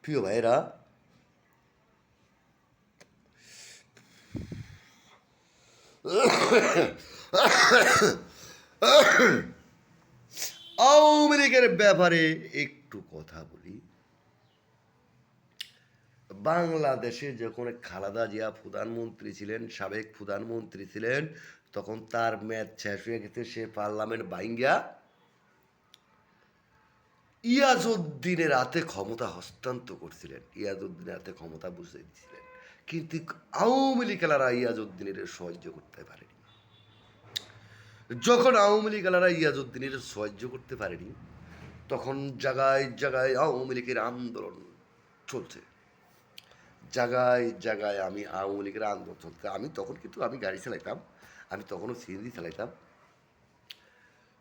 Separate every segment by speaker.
Speaker 1: প্রিয় ভাইয়েরা, আওয়ামী লীগের ব্যাপারে একটু কথা বলি। বাংলাদেশে যখন খালেদা জিয়া প্রধানমন্ত্রী ছিলেন, সাবেক প্রধানমন্ত্রী ছিলেন, তখন তার মেয়াদ শেষ হয়ে গেছে। সে পার্লামেন্ট ভাঙ্গা ইয়াজউদ্দিনের হাতে ক্ষমতা হস্তান্তর করছিলেন, ইয়াজউদ্দিনের হাতে ক্ষমতা বুঝিয়ে দিয়েছিলেন। কিন্তু আওয়ামী লীগেরা ইয়াজউদ্দিনের সহ্য করতে পারেনি। যখন আওয়ামী লীগেরা ইয়াজউদ্দিনের সহ্য করতে পারেনি, তখন জায়গায় জায়গায় আওয়ামী লীগের আন্দোলন চলছে। জায়গায় জায়গায় আওয়ামী লীগের আন্দোলন চলছে। আমি গাড়ি চালাইতাম, আমি তখনও সিএনজি চালাইতাম।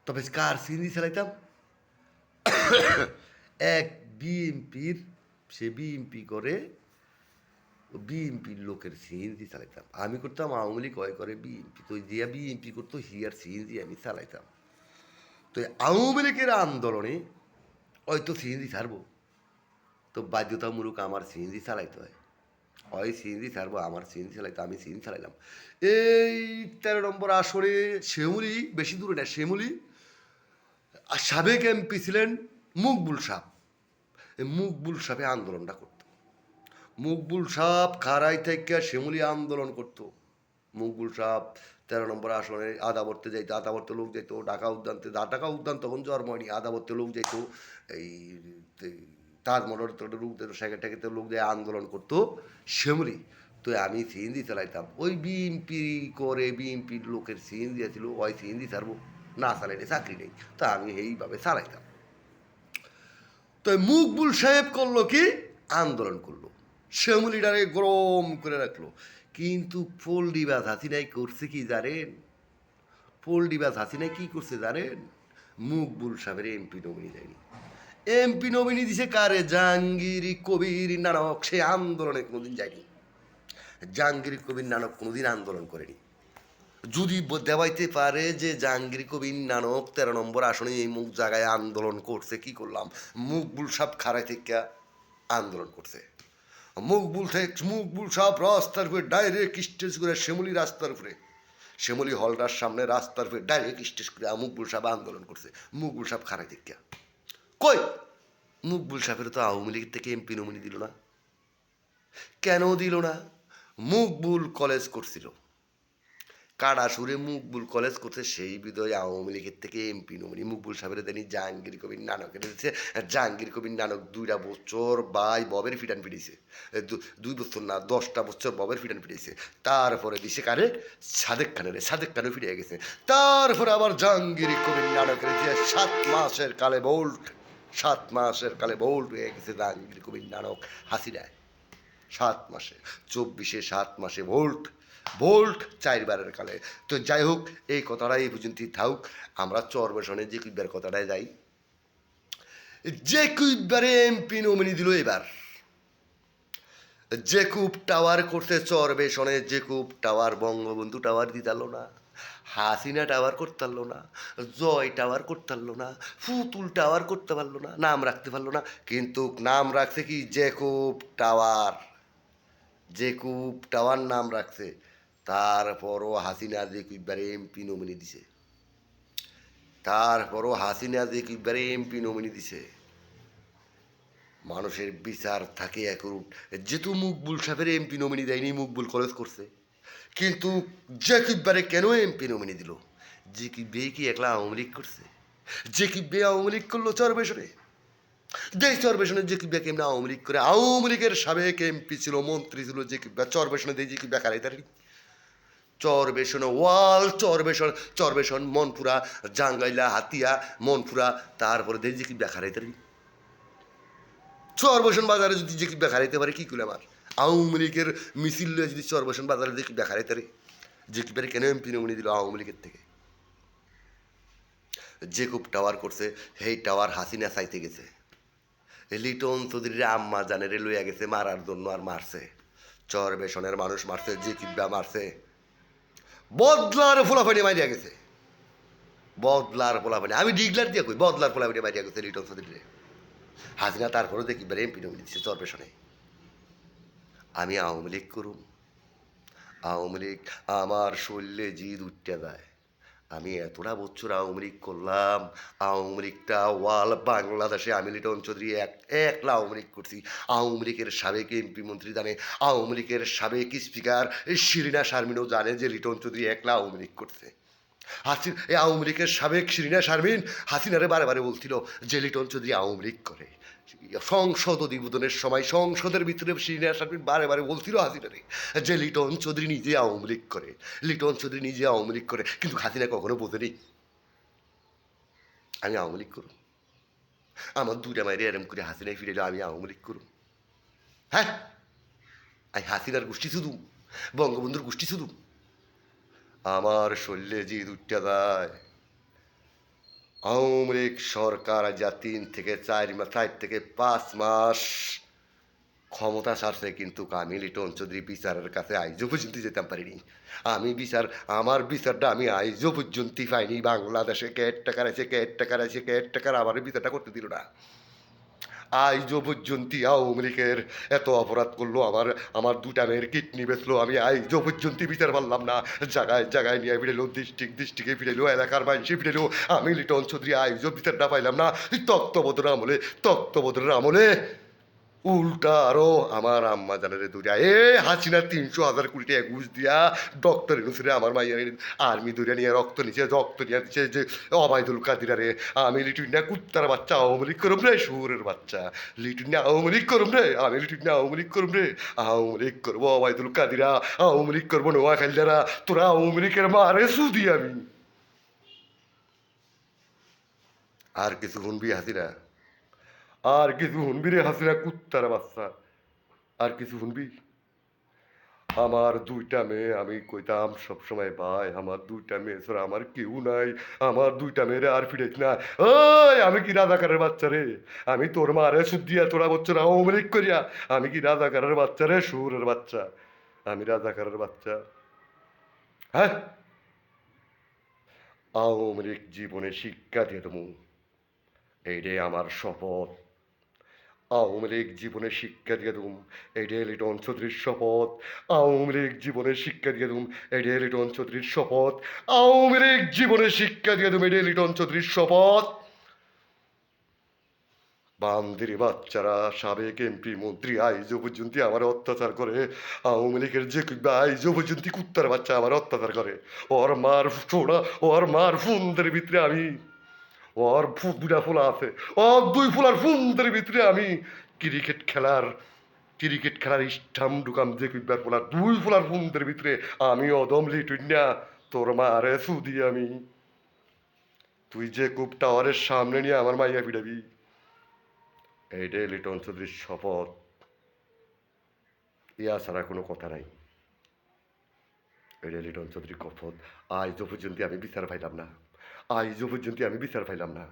Speaker 1: তবে কার সিএনজি চালাইতাম? এক বিএমপির, সে বিএমপি করে, বিএমপির লোকের সিএনজি চালাইতাম। আমি করতাম আওয়ামী লীগ করে বিএমপি, তো যে বিএমপি করতো হিয়ার সিএনজি আমি চালাইতাম। তো আওয়ামী লীগের আন্দোলনে হয়তো সিএনজি ছাড়বো, তো বাধ্যতামূলক আমার সিএনজি চালাইতে হয়। হয় সিএনজি ছাড়বো, আমার সিএনজি চালাইতে, আমি সিএনজি চালাইলাম। এই 13 নম্বর আসরে শ্যামলী, বেশি দূরে না, শ্যামলী সাবেক এমপি ছিলেন মকবুল সাহেব। এই মকবুল সাহেব আন্দোলনটা করতো। মকবুল সাহেব খাড়াই থেকে শ্যামলী আন্দোলন করতো। মকবুল সাহেব 13 নম্বর আসনে আদাবর্তে যাইতো, আদাবর্তে লোক যাইতো। ঢাকা উদ্যান তখন জন্ম হয়নি, আদাবর্তে লোক যাইতো। এই তাজমহলের লোক যেত, সেখানে লোক যায় আন্দোলন করতো শ্যামলী। তো আমি সিএনজি চালাইতাম। ওই বিএনপি করে, বিএনপির লোকের সিএনজি ছিল, ওই সিএনজি ছাড়বো, না চালাইলে চাকরি নেই। তা আমি এইভাবে চালাইতাম। তো মকবুল সাহেব করলো কি, আন্দোলন করলো, শ্যামলীটারে গরম করে রাখলো। কিন্তু পল্ডিবাজ হাসিনাই করছে কি জানেন? পল্ডিবাজ হাসিনাই কি করছে জানেন? মকবুল সাহেবের এমপি নমিনি দেয়নি। এমপি নমিনি দিছে কারে? জাহাঙ্গীর কবির নানক। সে আন্দোলনে কোনোদিন যায়নি। জাহাঙ্গীর কবির নানক কোনোদিন আন্দোলন করেনি। যদি দেওয়াইতে পারে যে জাহাঙ্গীর কবির নানক 13 নম্বর আসনে এই মুখ জায়গায় আন্দোলন করছে, কি করলাম? মকবুল সাহেব খাড়াই থেকে আন্দোলন করছে। মকবুল সাহেব রাস্তার উপরে ডাইরেক্ট স্টেজ করে, শ্যামলী রাস্তার উপরে, শ্যামলী হলটার সামনে রাস্তার উপরে ডাইরেক্ট স্টেজ করে মকবুল সাহেব আন্দোলন করছে। মকবুল সাহেব খাড়াই থেকে কই? মকবুল সাহেবের তো আওয়ামী লীগ থেকে এমপি নমিনি দিল না। কেন দিল না? মকবুল কলেজ করছিল, কাডাসুরে মকবুল কলেজ করছে, সেই বিদয় আওয়ামী লীগের থেকে এমপি নমিনি মকবুল সাহেবের দেনি জাহাঙ্গীর কবির নানকের দিচ্ছে। জাহাঙ্গীর কবির নানক 2টা বছর বাই ববের ফিটান ফিটেছে, 2 বছর না 10টা বছর ববের ফিটান ফিটেছে। তারপরে দিছে কারে? সাদেক খানের ফিরে গেছে। তারপরে আবার জাহাঙ্গীর কবির নানকের দিয়ে 7 মাসের কালে বোল্ট হয়ে গেছে জাহাঙ্গীর কবির নানক হাসিনায়। 7 মাসে, 24-এ 7 মাসে ভোল্ট 4 বারের কালে। তো যাই হোক, এই কথাটা এই পর্যন্তই থাকুক। আমরা চরবেশনে যে কুইবার কথাটায় যাই। যে কুইবারে এমপি নমিনি দিল এবার, জেকুব টাওয়ার করতে চরবেশনে, জেকুব টাওয়ার, বঙ্গবন্ধু টাওয়ার দিতালো না, হাসিনা টাওয়ার করতে পারলো না, জয় টাওয়ার করতে পারলো না, ফুতুল টাওয়ার করতে পারলো না, নাম রাখতে পারলো না। কিন্তু নাম রাখছে কি? জেকুব টাওয়ার নাম রাখছে। তারপরও হাসিনা যে কিবারে এমপি নমিনি দিছে, মানুষের বিচার থাকে এখন। যেহেতু মকবুল সাহেবের এমপি নমিনি দেয়নি, মকবুল কলেজ করছে, কিন্তু যে কিবারে কেন এমপি নমিনি দিল? যে কিবে কি একলা আওয়ামী লীগ করছে? যে কিবে আওয়ামী লীগ করলো চরবেশনে? দেশ চরবেশনে যে কিবা কেমন আওয়ামী লীগ করে? আওয়ামী লীগের সাবেক এমপি ছিল, মন্ত্রী ছিল, যে কিবা চরবেশনে দিয়ে যে কিবা খারাই তারি চরবেশন মনপুরা, জাঙ্গাইলা, হাতিয়া, মনপুরা, তারপরে দেশ যে কিবা খারাই তারি চরবেশন বাজারে যদি যে কিবা খারাইতে পারে, কি করলে আমার আওয়ামী লীগের মিছিল যদি চরবেশন বাজারে যে কিবা খারাই তারি? যে কিবারে কেন এমপি নমিনি দিল আওয়ামী লীগের থেকে? জেকুব টাওয়ার করছে, সেই টাওয়ার হাসিনা চাইতে গেছে। লিটন চৌধুরীর আম্মা জানেরে লইয়া গেছে মারার জন্য, আর মারছে। চরবেশনের মানুষ মারছে, যে কিবা মারছে। বদলার ফোলাফানি মারিয়া গেছে, আমি ডিগলার দিয়ে কই, বদলার ফোলাফানি মারিয়া গেছে লিটন চৌধুরীরে। হাসিনা তারপরেও দেখি এবার এমপি নমিনি দিচ্ছে চরপেশনে। আমি আওয়ামী লীগ করুম, আওয়ামী লীগ আমার শরীরে জিদ উঠতে যায়। আমি এতটা বছর আওয়ামী লীগ করলাম, আওয়ামী লীগটা ওয়াল বাংলাদেশে আমি লিটন চৌধুরী একলা আওয়ামী লীগ করছি। আওয়ামী লীগের সাবেক এমপি মন্ত্রী জানে, আওয়ামী লীগের সাবেক স্পিকার শিরিনা শারমিনও জানে যে লিটন চৌধুরী একলা আওয়ামী লীগ করছে। এই আওয়ামী লীগের সাবেক শিরিনা শারমিন হাসিনারে বারে বারে বলছিল যে লিটন চৌধুরী আওয়ামী লীগ করে। সংসদ অধিবোধনের সময় সংসদের ভিতরে শিরিনা শারমিন বারে বারে বলছিল হাসিনারে যে লিটন চৌধুরী নিজে আওয়ামী লীগ করে, লিটন চৌধুরী নিজে আওয়ামী লীগ করে। কিন্তু হাসিনা কখনো বোঝেনি আমি আওয়ামী লীগ করুন। আমার দুইটা মায়ের এরম করে হাসিনায় ফিরে আমি আওয়ামী লীগ করুন। হ্যাঁ, আমি হাসিনার গোষ্ঠী শুধু, বঙ্গবন্ধুর গোষ্ঠী শুধু। আমার শরীরে যে দুইটা দেয় আওয়ামী লীগ সরকার যা 3 থেকে 4 মাস 4 থেকে 5 মাস ক্ষমতা ছাড়ছে, কিন্তু আমি লিটন চৌধুরী বিচারের কাছে আইজও পর্যন্ত যেতাম পারিনি। আমার বিচারটা আমি আইজও পর্যন্ত পাইনি। বাংলাদেশে কেয়ারটেকার আছে, কেয়ারটেকার আমার বিচারটা করতে দিল না। আইজও পর্যন্ত আওয়ামী লীগের এত অপরাধ করলো, আমার দুটা মেয়ের কিডনি বেচলো, আমি আইজও পর্যন্ত বিচার পারলাম না। জায়গায় জায়গায় নিয়ে ফিরেলো, ডিস্ট্রিক্টে ফিরেলো, এলাকার মানুষে ফিরেলো, আমি লিটন চৌধুরী আইজও বিচারটা পাইলাম না। তত্ত্বাবধানের আমলে উল্টা আরো আমার আম্মা জানের দুইটা হাসিনা 300,000 কোটি টাকা ঘুষ দিয়া ডক্টর ইউনুসরে আমার মাইয়ার আর্মি দূরে নিয়ে রক্ত নিয়ে দিচ্ছে যে অবায়দুল কাদিরারে। আমি লিটুইনা কুত্তার বাচ্চা আওয়ামী লীগ করুম রে, সুরের বাচ্চা লিটুইনা আওয়ামী লীগ করুম রে, আমি লিটুইনা আওয়ামী লীগ করুম রে। আওয়ামী লীগ করবো অবায়দুল কাদিরা, আওয়ামী লীগ করবো নোয়াখালীরা, তোরা আওয়ামী লীগের মারে সুদি আমি। আর কিছু শুনবি হাসিনা, আর কিছু শুনবি রে হাসিনা কুত্তার বাচ্চা, আর কিছু শুনবি? আমার দুইটা মেয়ে, আমি কইতাম সবসময় ভাই আমার দুইটা মেয়ে ছাড়া আমার কেউ নাই, আমার দুইটা মেয়েরে আর ফিরেছ না। ওই আমি কি রাজাকারের বাচ্চা রে? আমি তোর মারে সুদিয়া তোরা বছর আওয়ামী লীগ করিয়া আমি কি রাজাকারের বাচ্চা রে, সুরের বাচ্চা? আমি রাজাকারের বাচ্চা? হ্যাঁ, আওয়ামী লীগ জীবনে শিক্ষা দিয়ে দেবো, এইটাই আমার শপথ। আওয়ামী লীগ জীবনে শিক্ষা দিয়ে দুম, এইটাই লিটন চৌধুরীর শপথ। আওয়ামী লীগ জীবনে শিক্ষা দিয়ে দুম, এইটাই লিটন চৌধুরীর শপথ। আওয়ামী লীগ জীবনে শিক্ষা দিয়ে দুম, এইটাই লিটন চৌধুরীর শপথ। বান্দির বাচ্চারা সাবেক এমপি মন্ত্রী আইজও পর্যন্ত আমার অত্যাচার করে। আওয়ামী লীগের যে আইজও পর্যন্ত কুত্তার বাচ্চা আমার অত্যাচার করে। ওর মার ফুনদের ভিতরে আমি, ওর দুটা ফোলা আছে, ওর 2 ফোলার ফুনদের ভিতরে আমি ক্রিকেট খেলার স্টাম্প ঢুকাম যে কুইবার ফোলা 2 ফোলার ফুনদের ভিতরে আমি অদম লিটুইনা তোর মারে সুদি আমি। তুই যে কুপ টাওয়ারের সামনে নিয়ে আমার মাইয়া পিটাবি, এইটাই লিটন চৌধুরীর শপথ। ইয়া ছাড়া কোনো কথা নাই। এইটাই লিটন চৌধুরীর শপথ। আজও পর্যন্ত আমি বিচার পাইলাম না, আজও পর্যন্ত আমি বিচার পাইলাম না।